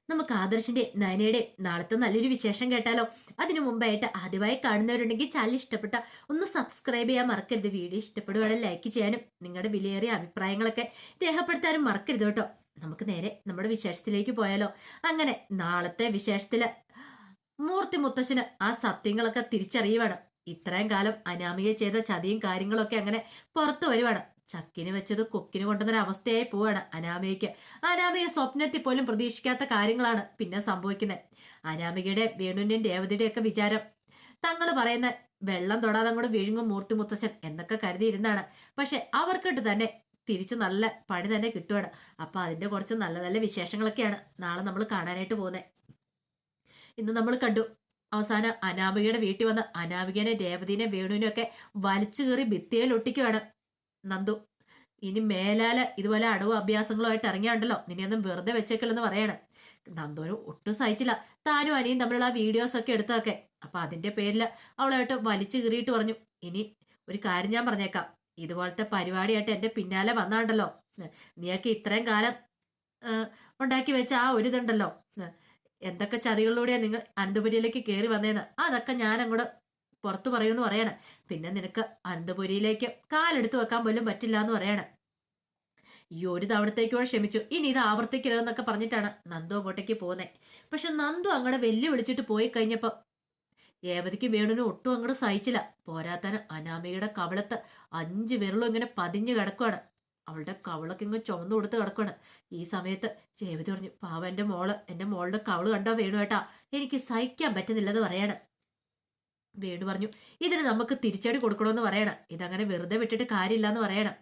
നമുക്ക് ആദർശിന്റെ നയനയുടെ നാളത്തെ നല്ലൊരു വിശേഷം കേട്ടാലോ? അതിനു മുമ്പായിട്ട് ആദ്യമായി കാണുന്നവരുണ്ടെങ്കിൽ ചാനൽ ഇഷ്ടപ്പെട്ട ഒന്ന് സബ്സ്ക്രൈബ് ചെയ്യാൻ മറക്കരുത്. വീഡിയോ ഇഷ്ടപ്പെടുവാണെങ്കിൽ ലൈക്ക് ചെയ്യാനും നിങ്ങളുടെ വിലയേറിയ അഭിപ്രായങ്ങളൊക്കെ രേഖപ്പെടുത്താനും മറക്കരുത് കേട്ടോ. നമുക്ക് നേരെ നമ്മുടെ വിശേഷത്തിലേക്ക് പോയാലോ? അങ്ങനെ നാളത്തെ വിശേഷത്തില് മൂർത്തി മുത്തശ്ശന് ആ സത്യങ്ങളൊക്കെ തിരിച്ചറിയുവാണ്. ഇത്രയും കാലം അനാമിക ചെയ്ത ചതിയും കാര്യങ്ങളൊക്കെ അങ്ങനെ പുറത്തു വരുവാണ്. ചക്കിന് വെച്ചത് കൊക്കിന് കൊണ്ടുവന്നൊരു അവസ്ഥയായി പോവാണ് അനാമികയ്ക്ക്. അനാമിക സ്വപ്നത്തിൽ പോലും പ്രതീക്ഷിക്കാത്ത കാര്യങ്ങളാണ് പിന്നെ സംഭവിക്കുന്നത്. അനാമികയുടെ വേണുവിന്റെയും രേവതിയുടെയും ഒക്കെ വിചാരം തങ്ങൾ പറയുന്ന വെള്ളം തൊടാതെ അങ്ങോട്ട് വിഴുങ്ങും മൂർത്തി മുത്തശ്ശൻ എന്നൊക്കെ കരുതിയിരുന്നാണ്. പക്ഷെ അവർക്കിട്ട് തന്നെ തിരിച്ച് നല്ല പണി തന്നെ കിട്ടുവാണ്. അപ്പൊ അതിന്റെ കുറച്ച് നല്ല നല്ല വിശേഷങ്ങളൊക്കെയാണ് നാളെ നമ്മൾ കാണാനായിട്ട് പോകുന്നത്. ഇന്ന് നമ്മൾ കണ്ടു അവസാനം അനാമികയുടെ വീട്ടിൽ വന്ന് അനാമികനെ രേവതിനെ വേണുവിനെ ഒക്കെ വലിച്ചു കയറി ഭിത്തിയിൽ ഒട്ടിക്കുവാണ് നന്ദു. ഇനി മേലാല് ഇതുപോലെ അടവ് അഭ്യാസങ്ങളുമായിട്ട് ഇറങ്ങിയാണ്ടല്ലോ നിന്നെയൊന്നും വെറുതെ വെച്ചേക്കല്ലെന്ന് പറയാണ്. നന്ദുവിന് ഒട്ടും സഹിച്ചില്ല. താനും അനിയും തമ്മിലുള്ള ആ വീഡിയോസ് ഒക്കെ എടുത്തൊക്കെ. അപ്പൊ അതിന്റെ പേരിൽ അവളായിട്ട് വലിച്ചു കീറിയിട്ട് പറഞ്ഞു, ഇനി ഒരു കാര്യം ഞാൻ പറഞ്ഞേക്കാം, ഇതുപോലത്തെ പരിപാടിയായിട്ട് എന്റെ പിന്നാലെ വന്നാണ്ടല്ലോ നീയൊക്കെ ഇത്രയും കാലം ഉണ്ടാക്കി വെച്ച ആ ഒരു ഇതുണ്ടല്ലോ, എന്തൊക്കെ ചതികളിലൂടെയാ നിങ്ങൾ അനന്തപുരിയിലേക്ക് കയറി വന്നേന്ന് അതൊക്കെ ഞാൻ അങ്ങോട്ട് പുറത്തു പറയുമെന്ന് പറയണേ. പിന്നെ നിനക്ക് അനന്തപുരിയിലേക്ക് കാലെടുത്ത് വെക്കാൻ പോലും പറ്റില്ല എന്ന് പറയണേ. ഈ ഒരു തവണത്തേക്കോടെ ക്ഷമിച്ചു, ഇനി ഇത് ആവർത്തിക്കരുതെന്നൊക്കെ പറഞ്ഞിട്ടാണ് നന്ദു അങ്ങോട്ടേക്ക് പോകുന്നത്. പക്ഷെ നന്ദു അങ്ങോട്ട് വെല്ലുവിളിച്ചിട്ട് പോയി കഴിഞ്ഞപ്പോ രേവതിക്ക് വേണുവിന് ഒട്ടും അങ്ങോട്ട് സഹിച്ചില്ല. പോരാത്തന് അനാമികയുടെ കവിളത്ത് 5 വിരലും ഇങ്ങനെ പതിഞ്ഞു കിടക്കുവാണ്. അവളുടെ കവിളൊക്കെ ഇങ്ങനെ ചുമന്നു കൊടുത്ത് കിടക്കുവാണ്. ഈ സമയത്ത് രേവതി പറഞ്ഞു, പാവ എന്റെ മോളുടെ കവിള് കണ്ടാ വേണു ഏട്ടാ, എനിക്ക് സഹിക്കാൻ പറ്റുന്നില്ലെന്ന് പറയാണ്. വേണു പറഞ്ഞു, ഇതിന് നമുക്ക് തിരിച്ചടി കൊടുക്കണമെന്ന് പറയണം, ഇതങ്ങനെ വെറുതെ വിട്ടിട്ട് കാര്യമില്ല എന്ന് പറയണം.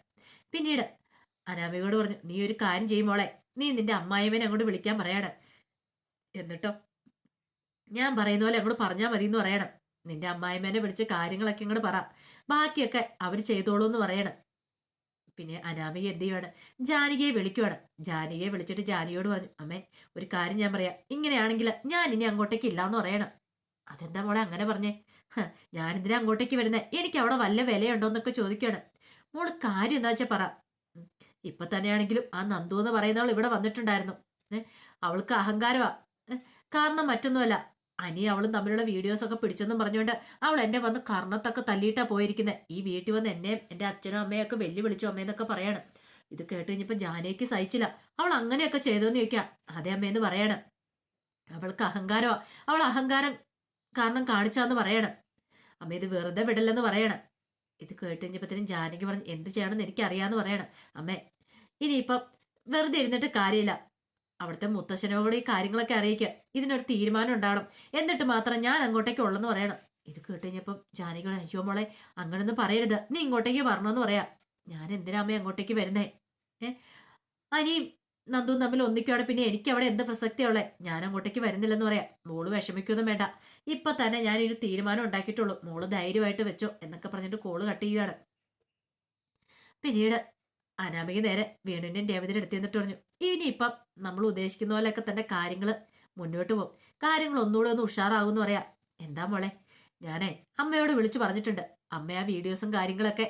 പിന്നീട് അനാമികയോട് പറഞ്ഞു, നീ ഒരു കാര്യം ചെയ്യുമ്പോളെ, നീ നിന്റെ അമ്മായിമ്മേനെ അങ്ങോട്ട് വിളിക്കാൻ പറയണം. എന്നിട്ടോ ഞാൻ പറയുന്ന പോലെ അങ്ങോട്ട് പറഞ്ഞാൽ മതി എന്ന് പറയണം. നിന്റെ അമ്മായിമ്മേനെ വിളിച്ച് കാര്യങ്ങളൊക്കെ അങ്ങോട്ട് പറ, ബാക്കിയൊക്കെ അവർ ചെയ്തോളൂ എന്ന് പറയണം. പിന്നെ അനാമിക എന്ത് ചെയ്യുവാണ്, ജാനകിയെ വിളിക്കുവാണ്. ജാനകിയെ വിളിച്ചിട്ട് ജാനകിയോട് പറഞ്ഞു, അമ്മേ ഒരു കാര്യം ഞാൻ പറയാം, ഇങ്ങനെയാണെങ്കിൽ ഞാൻ ഇനി അങ്ങോട്ടേക്ക് ഇല്ലാന്ന് പറയണം. അതെന്താ മോളെ അങ്ങനെ പറഞ്ഞേ? ഞാനെന്തിനാ അങ്ങോട്ടേക്ക് വരുന്നേ, എനിക്ക് അവിടെ വല്ല വിലയുണ്ടോന്നൊക്കെ ചോദിക്കുകയാണ്. മോള് കാര്യം എന്താ വെച്ചാ പറ. ഇപ്പൊ തന്നെയാണെങ്കിലും ആ നന്ദു എന്ന് പറയുന്നവൾ ഇവിടെ വന്നിട്ടുണ്ടായിരുന്നു. അവൾക്ക് അഹങ്കാരമാ. കാരണം മറ്റൊന്നുമല്ല, അനി അവളും തമ്മിലുള്ള വീഡിയോസ് ഒക്കെ പിടിച്ചെന്നും പറഞ്ഞുകൊണ്ട് അവൾ എന്നെ വന്ന് കർണത്തൊക്കെ തല്ലിയിട്ടാ പോയിരിക്കുന്നത്. ഈ വീട്ടിൽ വന്ന് എന്നെയും എന്റെ അച്ഛനും അമ്മയൊക്കെ വെല്ലുവിളിച്ചു അമ്മയെന്നൊക്കെ പറയാണ്. ഇത് കേട്ട് കഴിഞ്ഞപ്പോ ജാനകിക്ക് സഹിച്ചില്ല. അവൾ അങ്ങനെയൊക്കെ ചെയ്തോന്ന് ചോദിക്കാം. അതെ അമ്മയെന്ന് പറയാണ്. അവൾക്ക് അഹങ്കാരമാ, അവൾ അഹങ്കാരം കാരണം കാണിച്ചാന്ന് പറയണം. അമ്മ ഇത് വെറുതെ വിടല്ലെന്ന് പറയണം. ഇത് കേട്ട് കഴിഞ്ഞപ്പത്തിനും ജാനകി പറഞ്ഞു, എന്ത് ചെയ്യണമെന്ന് എനിക്കറിയാന്ന് പറയണം. അമ്മേ ഇനിയിപ്പം വെറുതെ ഇരുന്നിട്ട് കാര്യമില്ല, അവിടുത്തെ മുത്തശ്ശനോട് ഈ കാര്യങ്ങളൊക്കെ അറിയിക്കുക, ഇതിനൊരു തീരുമാനം ഉണ്ടാവണം, എന്നിട്ട് മാത്രം ഞാൻ അങ്ങോട്ടേക്ക് ഉള്ളെന്ന് പറയണം. ഇത് കേട്ട് കഴിഞ്ഞപ്പം ജാനകിയോട്, അയ്യോ മോളെ അങ്ങനൊന്നും പറയരുത്, നീ ഇങ്ങോട്ടേക്ക് വരണമെന്ന് പറയാം. ഞാൻ എന്തിനാ അമ്മ അങ്ങോട്ടേക്ക് വരുന്നേ? അനിയും നന്ദുവും തമ്മിൽ ഒന്നിക്കുകയാണ്, പിന്നെ എനിക്ക് അവിടെ എന്ത് പ്രസക്തിയുള്ളേ? ഞാൻ അങ്ങോട്ടേക്ക് വരുന്നില്ലെന്ന് പറയാം. മോള് വിഷമിക്കൊന്നും വേണ്ട, ഇപ്പൊ തന്നെ ഞാൻ ഒരു തീരുമാനം ഉണ്ടാക്കിയിട്ടുള്ളൂ, മോള് ധൈര്യമായിട്ട് വെച്ചോ എന്നൊക്കെ പറഞ്ഞിട്ട് കോള് കട്ട് ചെയ്യുകയാണ്. പിന്നീട് അനാമിക നേരെ വീണ്ടും രേവതിയുടെ അടുത്ത് നിന്നിട്ട് പറഞ്ഞു, ഇനിയിപ്പം നമ്മൾ ഉദ്ദേശിക്കുന്ന പോലെയൊക്കെ തന്നെ കാര്യങ്ങൾ മുന്നോട്ട് പോകും, കാര്യങ്ങൾ ഒന്നുകൂടെ ഒന്ന് ഉഷാറാകുമെന്ന് പറയാം. എന്താ മോളെ? ഞാനേ അമ്മയോട് വിളിച്ചു പറഞ്ഞിട്ടുണ്ട്, അമ്മ ആ വീഡിയോസും കാര്യങ്ങളൊക്കെ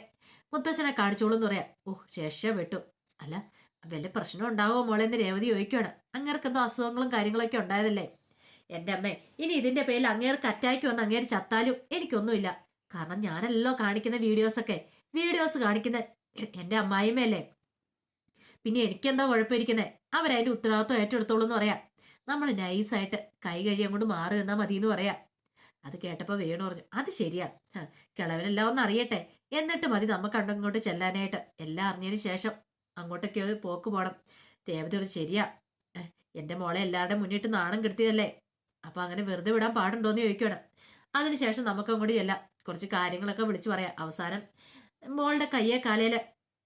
മുത്തശ്ശനെ കാണിച്ചോളൂ എന്ന് പറയാം. ഓ രക്ഷപ്പെട്ടു. അല്ല വല്ല പ്രശ്നം ഉണ്ടാകുമോ മോളെ എന്ന് രേവതി ചോദിക്കുകയാണ്. അങ്ങേർക്കെന്തോ അസുഖങ്ങളും കാര്യങ്ങളൊക്കെ ഉണ്ടായതല്ലേ? എന്റെ അമ്മേ, ഇനി ഇതിന്റെ പേരിൽ അങ്ങേർക്ക് അറ്റാക്ക് വന്ന് അങ്ങേര് ചത്താലും എനിക്കൊന്നുമില്ല. കാരണം ഞാനല്ലോ കാണിക്കുന്ന വീഡിയോസ് കാണിക്കുന്ന എന്റെ അമ്മായിമ്മയല്ലേ, പിന്നെ എനിക്കെന്താ കുഴപ്പമിരിക്കുന്നത്? അവരതിന്റെ ഉത്തരവാദിത്വം ഏറ്റെടുത്തോളൂ എന്ന് പറയാം. നമ്മൾ നൈസായിട്ട് കൈ കഴിയും അങ്ങോട്ട് മാറി നിന്നാ മതി എന്ന് പറയാം. അത് കേട്ടപ്പോ വേണു പറഞ്ഞു, അത് ശരിയാ, കിളവനെല്ലാം ഒന്ന് അറിയട്ടെ, എന്നിട്ട് മതി നമുക്ക് അങ്ങോട്ട് ചെല്ലാനായിട്ട്. എല്ലാം അറിഞ്ഞതിന് ശേഷം അങ്ങോട്ടൊക്കെ ഒരു പോക്ക് പോണം. രേവതി ഒരു ശരിയാ, എന്റെ മോളെ എല്ലാവരുടെയും മുന്നിട്ട് നാണം കെടുത്തിയതല്ലേ, അപ്പൊ അങ്ങനെ വെറുതെ വിടാൻ പാടുണ്ടോന്ന് ചോദിക്കണം. അതിനുശേഷം നമുക്ക് അങ്ങോട്ട് ചെല്ലാം, കുറച്ച് കാര്യങ്ങളൊക്കെ വിളിച്ചു പറയാം. അവസാനം മോളുടെ കയ്യെ കാലയില്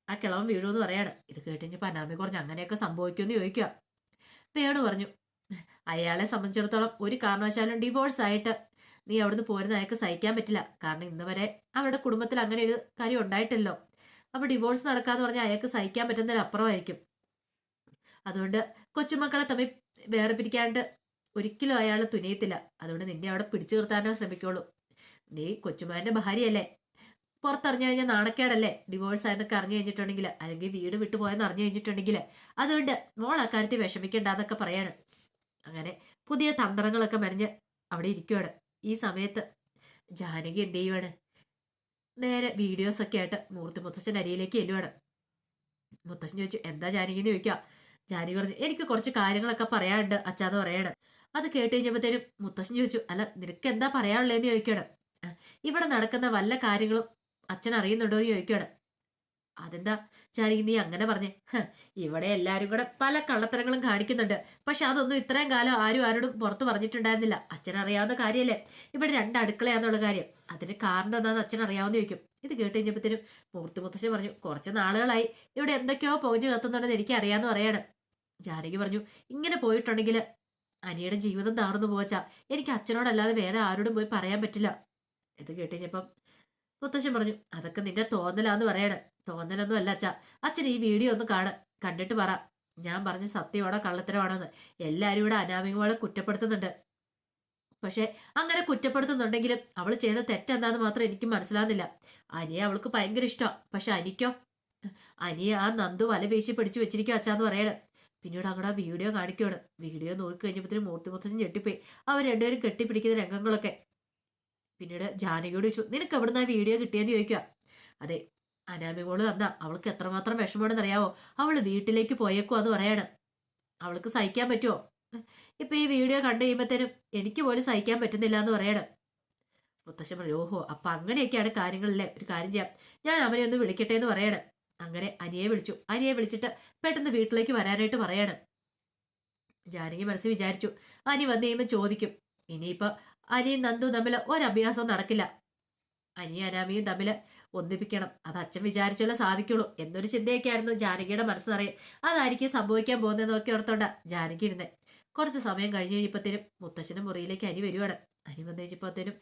ആ കിളവൻ വീഴുമെന്ന് പറയാണ്. ഇത് കേട്ടിഞ്ഞപ്പോ അനാമി കുറഞ്ഞ് അങ്ങനെയൊക്കെ സംഭവിക്കുമെന്ന് ചോദിക്കുക. വേണു പറഞ്ഞു, അയാളെ സംബന്ധിച്ചിടത്തോളം ഒരു കാരണവശാലും ഡിവോഴ്സ് ആയിട്ട് നീ അവിടുന്ന് പോരുന്ന അയാൾക്ക് സഹിക്കാൻ പറ്റില്ല. കാരണം ഇന്ന് വരെ അവരുടെ കുടുംബത്തിൽ അങ്ങനെ ഒരു കാര്യം ഉണ്ടായിട്ടല്ലോ. അപ്പൊ ഡിവോഴ്സ് നടക്കാന്ന് പറഞ്ഞാൽ അയാൾക്ക് സഹിക്കാൻ പറ്റുന്നതിനപ്പുറമായിരിക്കും. അതുകൊണ്ട് കൊച്ചുമക്കളെ തമ്മിൽ വേറെ പിരിക്കാണ്ട് ഒരിക്കലും അയാൾ തുനിയത്തില്ല. അതുകൊണ്ട് നിന്നെ അവിടെ പിടിച്ചു നിർത്താനോ ശ്രമിക്കുള്ളൂ. നീ കൊച്ചുമാന്റെ ഭാര്യയല്ലേ, പുറത്തറിഞ്ഞു കഴിഞ്ഞാൽ നാണക്കേടല്ലേ ഡിവോഴ്സ് ആയെന്നൊക്കെ അറിഞ്ഞു കഴിഞ്ഞിട്ടുണ്ടെങ്കിൽ, അല്ലെങ്കിൽ വീട് വിട്ടുപോയെന്ന് അറിഞ്ഞു കഴിഞ്ഞിട്ടുണ്ടെങ്കിൽ. അതുകൊണ്ട് മോൾ അക്കാര്യത്തിൽ വിഷമിക്കേണ്ടെന്നൊക്കെ പറയാണ്. അങ്ങനെ പുതിയ തന്ത്രങ്ങളൊക്കെ മെനഞ്ഞ് അവിടെ ഇരിക്കുവാണ്. ഈ സമയത്ത് ജാനകി എന്ത് ചെയ്യുവാണ്, നേരെ വീഡിയോസൊക്കെ ആയിട്ട് മൂർത്തി മുത്തശ്ശൻ്റെ അരിയിലേക്ക് ചെല്ലുവാണ്. മുത്തശ്ശൻ ചോദിച്ചു, എന്താ ജാനകി എന്ന് ചോദിക്കുക. ജാനകി പറഞ്ഞു, എനിക്ക് കുറച്ച് കാര്യങ്ങളൊക്കെ പറയാനുണ്ട് അച്ഛാന്ന് പറയണം. അത് കേട്ട് കഴിഞ്ഞപ്പോഴത്തേനും മുത്തശ്ശൻ ചോദിച്ചു, അല്ല നിനക്ക് എന്താ പറയാനുള്ളതെന്ന് ചോദിക്കണം. ഇവിടെ നടക്കുന്ന വല്ല കാര്യങ്ങളും അച്ഛൻ അറിയുന്നുണ്ടോ എന്ന് ചോദിക്കുകയാണ്. അതെന്താ ജാനകി നീ അങ്ങനെ പറഞ്ഞേ? ഇവിടെ എല്ലാരും കൂടെ പല കള്ളത്തരങ്ങളും കാണിക്കുന്നുണ്ട്. പക്ഷെ അതൊന്നും ഇത്രയും കാലം ആരും ആരോടും പുറത്ത് പറഞ്ഞിട്ടുണ്ടായിരുന്നില്ല. അച്ഛൻ അറിയാവുന്ന കാര്യമല്ലേ ഇവിടെ 2 അടുക്കളയാന്നുള്ള കാര്യം. അതിന് കാരണം എന്താണെന്ന് അച്ഛൻ അറിയാവുന്ന ചോദിക്കും. ഇത് കേട്ട് കഴിഞ്ഞപ്പോഴത്തേനും മൂർത്തി മുത്തശ്ശൻ പറഞ്ഞു, കുറച്ച് നാളുകളായി ഇവിടെ എന്തൊക്കെയോ പുകഞ്ഞു കത്തുന്നുണ്ടെന്ന് എനിക്ക് അറിയാന്ന് പറയാണ്. ജാനകി പറഞ്ഞു, ഇങ്ങനെ പോയിട്ടുണ്ടെങ്കിൽ അനിയുടെ ജീവിതം താർന്നു പോവച്ചാ. എനിക്ക് അച്ഛനോടല്ലാതെ വേറെ ആരോടും പോയി പറയാൻ പറ്റില്ല. ഇത് കേട്ട് കഴിഞ്ഞപ്പം മുത്തശ്ശൻ പറഞ്ഞു, അതൊക്കെ നിന്റെ തോന്നലാന്ന് പറയണ. തോന്നലൊന്നും അല്ല അച്ഛാ. അച്ഛൻ ഈ വീഡിയോ ഒന്ന് കണ്ടിട്ട് പറ, ഞാൻ പറഞ്ഞ സത്യമാണോ കള്ളത്തരമാണോ എന്ന്. എല്ലാരും ഇവിടെ അനാമികമോളെ കുറ്റപ്പെടുത്തുന്നുണ്ട്. പക്ഷെ അങ്ങനെ കുറ്റപ്പെടുത്തുന്നുണ്ടെങ്കിലും അവൾ ചെയ്ത തെറ്റെന്താന്ന് മാത്രം എനിക്ക് മനസ്സിലാകുന്നില്ല. അനിയെ അവൾക്ക് ഭയങ്കര ഇഷ്ടമാണ്. പക്ഷെ അനിക്കോ, അനിയെ ആ നന്ദു വല വീശി പിടിച്ചു വെച്ചിരിക്കും അച്ഛാന്ന് പറയണ. പിന്നീട് അങ്ങോട്ട് ആ വീഡിയോ കാണിക്കുകയാണ്. വീഡിയോ നോക്കി കഴിഞ്ഞപ്പോഴത്തേനും മൂർത്തി മുത്തശ്ശൻ ഞെട്ടിപ്പോയി. അവർ രണ്ടുപേരും കെട്ടിപ്പിടിക്കുന്ന രംഗങ്ങളൊക്കെ. പിന്നീട് ജാനകിയോട് ചോദിച്ചു, നിനക്ക് എവിടുന്ന് ആ വീഡിയോ കിട്ടിയെന്ന് ചോദിക്കുക. അതെ, അനാമികോള് തന്ന. അവൾക്ക് എത്രമാത്രം വിഷമമാണെന്ന് അറിയാവോ? അവള് വീട്ടിലേക്ക് പോയേക്കുവാന്ന് പറയാണ്. അവൾക്ക് സഹിക്കാൻ പറ്റുമോ? ഇപ്പൊ ഈ വീഡിയോ കണ്ടു കഴിയുമ്പോഴത്തേനും എനിക്ക് പോലും സഹിക്കാൻ പറ്റുന്നില്ല എന്ന് പറയണം. മുത്തശ്ശൻ പറഞ്ഞു, ഓഹോ അപ്പൊ അങ്ങനെയൊക്കെയാണ് കാര്യങ്ങളിലെ. ഒരു കാര്യം ചെയ്യാം, ഞാൻ അവനെ ഒന്ന് വിളിക്കട്ടെ എന്ന് പറയണം. അങ്ങനെ അനിയെ വിളിച്ചു. അനിയെ വിളിച്ചിട്ട് പെട്ടെന്ന് വീട്ടിലേക്ക് വരാനായിട്ട് പറയണം. ജാനകി മനസ്സിൽ വിചാരിച്ചു, അനി വന്നു കഴിയുമ്പോൾ ചോദിക്കും. ഇനിയിപ്പൊ അനിയും നന്ദു തമ്മിൽ ഒരഭ്യാസവും നടക്കില്ല. അനിയും അനാമിയും തമ്മിൽ ഒന്നിപ്പിക്കണം. അത് അച്ഛൻ വിചാരിച്ചാലേ സാധിക്കുള്ളൂ എന്നൊരു ചിന്തയൊക്കെയായിരുന്നു ജാനകിയുടെ മനസ്സറിയാം. അതായിരിക്കും സംഭവിക്കാൻ പോകുന്നതെന്നൊക്കെ ഓർത്തോണ്ട ജാനകി ഇരുന്നേ. കുറച്ച് സമയം കഴിഞ്ഞ് കഴിഞ്ഞപ്പോഴത്തേനും മുത്തശ്ശന്റെ മുറിയിലേക്ക് അനി വരുവാണ്. അനി വന്നു കഴിഞ്ഞപ്പോഴത്തേനും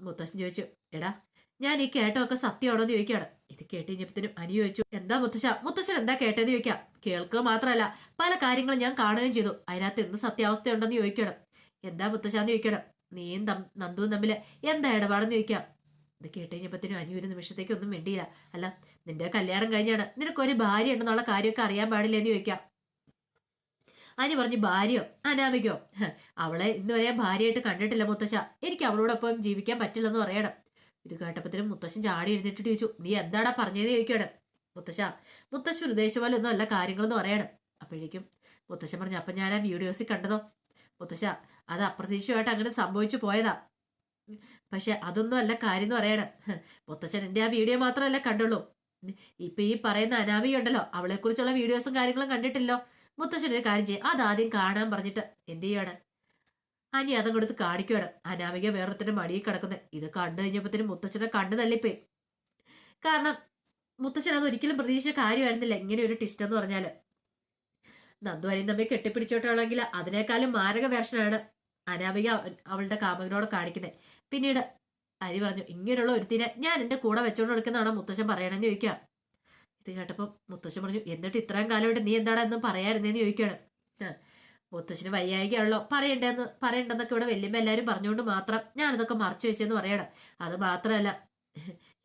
മുത്തശ്ശൻ ചോദിച്ചു, എടാ ഞാൻ ഈ കേട്ടൊക്കെ സത്യമാണോ എന്ന് ചോദിക്കുകയാണ്. ഇത് കേട്ട് കഴിഞ്ഞപ്പോഴത്തേനും അനി ചോദിച്ചു, എന്താ മുത്തശ്ശൻ എന്താ കേട്ടതെന്ന് ചോദിക്കാം. കേൾക്കുക മാത്രമല്ല പല കാര്യങ്ങളും ഞാൻ കാണുകയും ചെയ്തു. അതിനകത്ത് എന്ത് സത്യാവസ്ഥ ഉണ്ടെന്ന് ചോദിക്കണം. എന്താ മുത്തശ്ശാന്ന് ചോദിക്കണം. നീയും നന്ദുവും തമ്മിൽ എന്താ ഇടപാടെന്ന് ചോദിക്കാം. ഇത് കേട്ട് കഴിഞ്ഞപ്പോഴത്തേനും അനി ഒരു നിമിഷത്തേക്ക് ഒന്നും മിണ്ടിയില്ല. അല്ല നിന്റെ കല്യാണം കഴിഞ്ഞാണ്, നിനക്കൊരു ഭാര്യ ഉണ്ടെന്നുള്ള കാര്യമൊക്കെ അറിയാൻ പാടില്ലെന്ന് ചോദിക്കാം. അനി പറഞ്ഞു, ഭാര്യയോ അനാമികയോ? അവളെ ഇന്ന് വരെ ഭാര്യയായിട്ട് കണ്ടിട്ടില്ല മുത്തശ്ശ. എനിക്ക് അവളോടൊപ്പം ജീവിക്കാൻ പറ്റില്ലെന്ന് പറയണം. ഇത് കേട്ടപ്പത്തിനും മുത്തശ്ശൻ ചാടി എഴുന്നേറ്റിട്ട് ചോദിച്ചു, നീ എന്താടാ പറഞ്ഞതെന്ന് ചോദിക്കണം. മുത്തശ്ശൻ ഉദ്ദേശിച്ച പോലെ ഒന്നും അല്ല കാര്യങ്ങളെന്ന് പറയണം. അപ്പോഴേക്കും മുത്തശ്ശൻ പറഞ്ഞു, അപ്പൊ ഞാൻ ആ വീഡിയോസിൽ കണ്ടതോ മുത്തശ്ശ, അത് അപ്രതീക്ഷിതമായിട്ട് അങ്ങനെ സംഭവിച്ചു പോയതാ. പക്ഷെ അതൊന്നും അല്ല കാര്യം എന്ന് പറയണം. മുത്തശ്ശൻ എന്റെ ആ വീഡിയോ മാത്രമല്ല കണ്ടുള്ളൂ. ഇപ്പൊ ഈ പറയുന്ന അനാമിക ഉണ്ടല്ലോ, അവളെ കുറിച്ചുള്ള വീഡിയോസും കാര്യങ്ങളും കണ്ടിട്ടില്ലോ. മുത്തശ്ശൻ ഒരു കാര്യം ചെയ്യും, അതാദ്യം കാണാൻ പറഞ്ഞിട്ട് എന്ത് ചെയ്യാണ്, അനി അതും കൊടുത്ത് കാണിക്കുകയാണ്. അനാമിക വേറൊരുത്തിന്റെ മടിയിൽ കിടക്കുന്നത്. ഇത് കണ്ടു കഴിഞ്ഞപ്പോഴത്തേനും മുത്തശ്ശനെ കണ്ടു തള്ളിപ്പോയി. കാരണം മുത്തശ്ശൻ അത് ഒരിക്കലും പ്രതീക്ഷിച്ച കാര്യമായിരുന്നില്ല ഇങ്ങനെ ഒരു ട്വിസ്റ്റ് എന്ന് പറഞ്ഞാല്. നന്ദു അനിയും തമ്മിൽ കെട്ടിപ്പിടിച്ചോട്ടാണെങ്കിൽ അതിനേക്കാളും മാരക വേർഷനാണ് അനാമിക അവളുടെ കാമകനോട് കാണിക്കുന്നത്. പിന്നീട് അരി പറഞ്ഞു, ഇങ്ങനെയുള്ള ഒരുത്തിനെ ഞാൻ എന്റെ കൂടെ വെച്ചോണ്ട് കൊടുക്കുന്നതാണോ മുത്തശ്ശൻ പറയണെന്ന് ചോദിക്കാം. ഇത് കേട്ടപ്പോ മുത്തശ്ശൻ പറഞ്ഞു, എന്നിട്ട് ഇത്രയും കാലമായിട്ട് നീ എന്താടാ എന്നും പറയാറുന്നേന്ന് ചോദിക്കുകയാണ്. മുത്തശ്ശന് വയ്യായികയാണല്ലോ, പറയണ്ടെന്നൊക്കെ ഇവിടെ വല്യമ്മ എല്ലാവരും പറഞ്ഞുകൊണ്ട് മാത്രം ഞാനിതൊക്കെ മറച്ചു വെച്ചെന്ന് പറയണം. അത് മാത്രമല്ല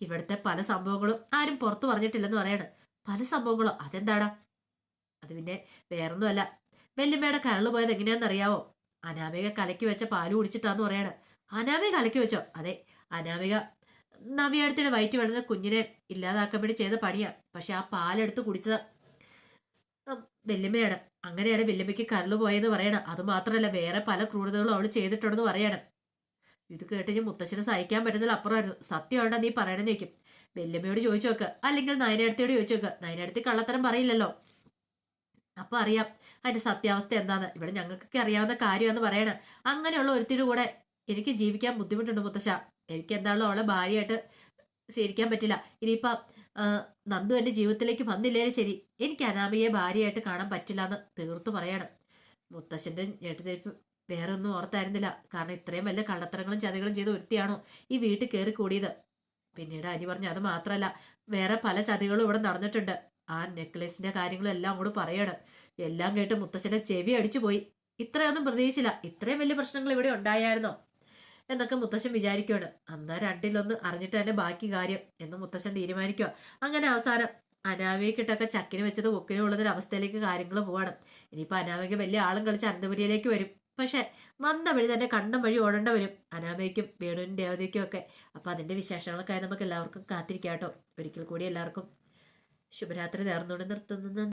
ഇവിടുത്തെ പല സംഭവങ്ങളും ആരും പുറത്തു പറഞ്ഞിട്ടില്ലെന്ന് പറയണം. പല സംഭവങ്ങളും അതെന്താടാ? അത് പിന്നെ വേറൊന്നുമല്ല, വല്യമ്മയുടെ കരള് പോയത് എങ്ങനെയാണെന്നറിയാവോ? അനാമിക കലക്കി വെച്ച പാല് കുടിച്ചിട്ടാന്ന് പറയണം. അനാമിക കലക്കി വെച്ചോ? അതെ, അനാമിക നവിയടുത്തിടെ വയറ്റി വളർന്ന കുഞ്ഞിനെ ഇല്ലാതാക്കാൻ വേണ്ടി ചെയ്ത പണിയാ. പക്ഷെ ആ പാലെടുത്ത് കുടിച്ചത് വല്യമ്മയാണ്. അങ്ങനെയാണ് വല്യമ്മയ്ക്ക് കരള് പോയെന്ന് പറയണം. അത് മാത്രമല്ല വേറെ പല ക്രൂരതകളും അവൾ ചെയ്തിട്ടുണ്ടെന്ന് പറയണം. ഇത് കേട്ട് മുത്തശ്ശന് സഹിക്കാൻ പറ്റുന്നതിൽ അപ്പുറമായിരുന്നു. സത്യമാണ്ടാ നീ പറയണെന്ന് ചോദിക്കും. വല്യമ്മയോട് ചോദിച്ചു നോക്ക്, അല്ലെങ്കിൽ നയനടുത്തിയോട് ചോദിച്ചു നോക്ക്. നയനടുത്ത് കള്ളത്തരം പറയില്ലല്ലോ, അപ്പൊ അറിയാം അതിന്റെ സത്യാവസ്ഥ എന്താന്ന്. ഇവിടെ ഞങ്ങൾക്കൊക്കെ അറിയാവുന്ന കാര്യമാണെന്ന് പറയണം. അങ്ങനെയുള്ള ഒരുത്തിനു കൂടെ എനിക്ക് ജീവിക്കാൻ ബുദ്ധിമുട്ടുണ്ട് മുത്തശ്ശ. എനിക്ക് എന്താണല്ലോ അവളെ ഭാര്യയായിട്ട് സ്വീകരിക്കാൻ പറ്റില്ല. ഇനിയിപ്പം നന്ദു എന്റെ ജീവിതത്തിലേക്ക് വന്നില്ലേലും ശരി, എനിക്ക് അനാമിയെ ഭാര്യയായിട്ട് കാണാൻ പറ്റില്ല എന്ന് തീർത്തു പറയണം. മുത്തശ്ശന്റെ ഞെട്ടിത്തിരിപ്പ് വേറെ ഒന്നും ഓർത്തായിരുന്നില്ല. കാരണം ഇത്രയും വലിയ കള്ളത്തരങ്ങളും ചതികളും ചെയ്ത് ഒരുത്തിയാണോ ഈ വീട്ടിൽ കയറി കൂടിയത്. പിന്നീട് അനി പറഞ്ഞു, അത് മാത്രമല്ല വേറെ പല ചതികളും ഇവിടെ നടന്നിട്ടുണ്ട്. ആ നെക്ലേസിന്റെ കാര്യങ്ങളും എല്ലാം കൂടെ പറയണം. എല്ലാം കേട്ട് മുത്തശ്ശന്റെ ചെവി അടിച്ചു പോയി. ഇത്രയൊന്നും പ്രതീക്ഷിച്ചില്ല, ഇത്രയും വലിയ പ്രശ്നങ്ങൾ ഇവിടെ ഉണ്ടായായിരുന്നോ എന്നൊക്കെ മുത്തശ്ശൻ വിചാരിക്കുകയാണ്. അന്നാ രണ്ടിലൊന്ന് അറിഞ്ഞിട്ട് തന്നെ ബാക്കി കാര്യം എന്ന് മുത്തശ്ശൻ തീരുമാനിക്കുക. അങ്ങനെ അവസാനം അനാമിക്കിട്ടൊക്കെ ചക്കിന് വെച്ചത് കൊക്കിന് ഉള്ളതൊരു അവസ്ഥയിലേക്ക് കാര്യങ്ങൾ പോവാണ്. ഇനിയിപ്പോൾ അനാമിക വലിയ ആളും കളിച്ച് അനന്തപുരിയിലേക്ക് വരും. പക്ഷെ വന്ന വഴി തന്നെ കണ്ടം വഴി ഓടേണ്ട വരും അനാമയ്ക്കും വേണുവിനും ദേവതയ്ക്കും ഒക്കെ. അപ്പൊ അതിന്റെ വിശേഷങ്ങളൊക്കെ നമുക്ക് എല്ലാവർക്കും കാത്തിരിക്കാം കേട്ടോ. ഒരിക്കൽ കൂടി എല്ലാവർക്കും ശുഭരാത്രി നേർന്നുകൊണ്ട് നിർത്തുന്നു.